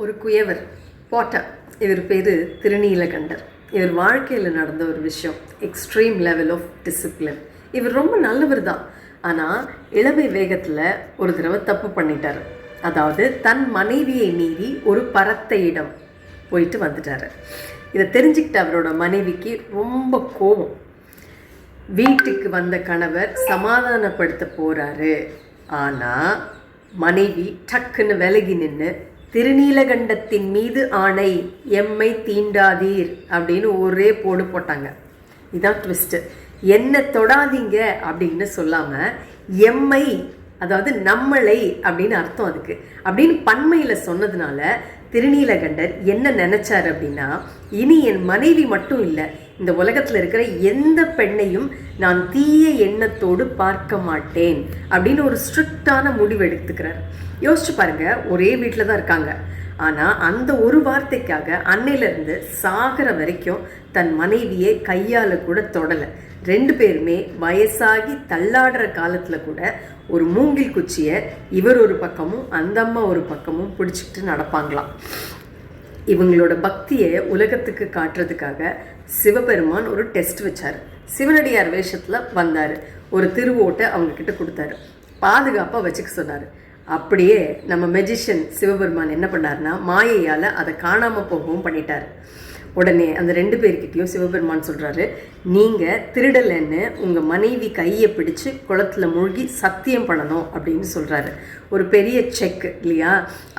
ஒரு குயவர் பாட்டர், இவர் பேர் திருநீலகண்டர். இவர் வாழ்க்கையில் நடந்த ஒரு விஷயம், எக்ஸ்ட்ரீம் லெவல் ஆஃப் டிசிப்ளின். இவர் ரொம்ப நல்லவர் தான், ஆனால் இளமை வேகத்தில் ஒரு தடவை தப்பு பண்ணிட்டார். அதாவது தன் மனைவியை மீறி ஒரு பரத்தையிடம் போயிட்டு வந்துட்டார். இதை தெரிஞ்சுக்கிட்ட அவரோட மனைவிக்கு ரொம்ப கோபம். வீட்டுக்கு வந்த கணவர் சமாதானப்படுத்த போகிறாரு, ஆனால் மனைவி டக்குன்னு விலகி நின்று திருநீலகண்டத்தின் மீது ஆணை, எம்மை தீண்டாதீர் அப்படின்னு ஒரே போடு போட்டாங்க. இதான் ட்விஸ்ட்டு. என்ன தொடாதீங்க அப்படின்னு சொல்லாமல் எம்மை, அதாவது நம்மளை அப்படின்னு அர்த்தம் அதுக்கு, அப்படின்னு பன்மையில் சொன்னதுனால திருநீலகண்டர் என்ன நினைச்சார் அப்படின்னா, இனி என் மனைவி மட்டும் இல்லை, இந்த உலகத்தில் இருக்கிற எந்த பெண்ணையும் நான் தீய எண்ணத்தோடு பார்க்க மாட்டேன் அப்படின்னு ஒரு ஸ்ட்ரிக்டான முடிவு எடுத்துக்கிறார். யோசிச்சு பாருங்க, ஒரே வீட்டில் தான் இருக்காங்க, ஆனால் அந்த ஒரு வார்த்தைக்காக அன்னையிலேருந்து சாகிற வரைக்கும் தன் மனைவியை கையால் கூட தொடலை. ரெண்டு பேருமே வயசாகி தள்ளாடுற காலத்தில் கூட ஒரு மூங்கில் குச்சியை இவர் ஒரு பக்கமும் அந்த அம்மா ஒரு பக்கமும் பிடிச்சிக்கிட்டு நடப்பாங்களாம். இவங்களோட பக்தியை உலகத்துக்கு காட்டுறதுக்காக சிவபெருமான் ஒரு டெஸ்ட் வச்சார். சிவனடியார் வேஷத்தில் வந்தார், ஒரு திருவோட்டை அவங்கக்கிட்ட கொடுத்தாரு, பாதுகாப்பாக வச்சுக்க சொன்னார். அப்படியே நம்ம மெஜிஷியன் சிவபெருமான் என்ன பண்ணார்னா, மாயையால் அதை காணாமல் போகவும் பண்ணிட்டார். உடனே அந்த ரெண்டு பேர்கிட்டையும் சிவபெருமான் சொல்கிறாரு, நீங்கள் திருடலைன்னு உங்கள் மனைவி கையை பிடிச்சு குளத்தில் மூழ்கி சத்தியம் பண்ணணும் அப்படின்னு சொல்கிறாரு. ஒரு பெரிய செக் இல்லையா?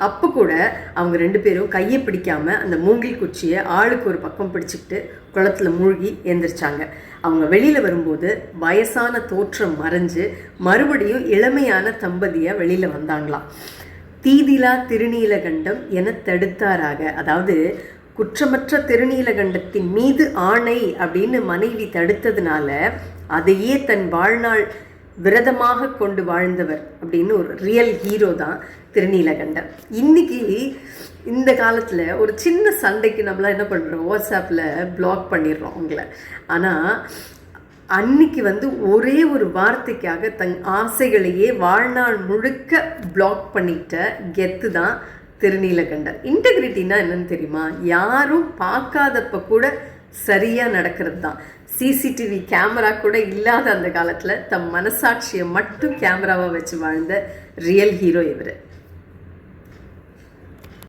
அப்போ கூட அவங்க ரெண்டு பேரும் கையை பிடிக்காமல் அந்த மூங்கில் குச்சியை ஆளுக்கு ஒரு பக்கம் பிடிச்சிக்கிட்டு குளத்தில் மூழ்கி எந்திரிச்சாங்க. அவங்க வெளியில் வரும்போது வயசான தோற்றம் மறைஞ்சு மறுபடியும் இளமையான தம்பதியாக வெளியில் வந்தாங்களாம். தீதிலா திருநீலகண்டம் என தடுத்தாராக, அதாவது குற்றமற்ற திருநீலகண்டத்தின் மீது ஆணை அப்படின்னு மனைவி தடுத்ததுனால அதையே தன் வாழ்நாள் விரதமாக கொண்டு வாழ்ந்தவர் அப்படின்னு ஒரு ரியல் ஹீரோ தான் திருநீலகண்டர். இன்னைக்கு இந்த காலத்தில் ஒரு சின்ன சண்டைக்கு நம்மளாம் என்ன பண்ணுறோம், வாட்ஸ்அப்பில் பிளாக் பண்ணிடுறோம் அவங்கள. ஆனால் அன்னைக்கு ஒரே ஒரு வார்த்தைக்காக தன் ஆசைகளையே வாழ்நாள் முழுக்க பிளாக் பண்ணிட்ட கெத்து தான் திருநீலகண்டர். இன்டெகிரிட்டினா என்னன்னு தெரியுமா? யாரும் பார்க்காதப்ப கூட சரியாக நடக்கிறது தான். சிசிடிவி கேமரா கூட இல்லாத அந்த காலத்தில் தம் மனசாட்சியை மட்டும் கேமராவாக வச்சு வாழ்ந்த ரியல் ஹீரோ இவர்.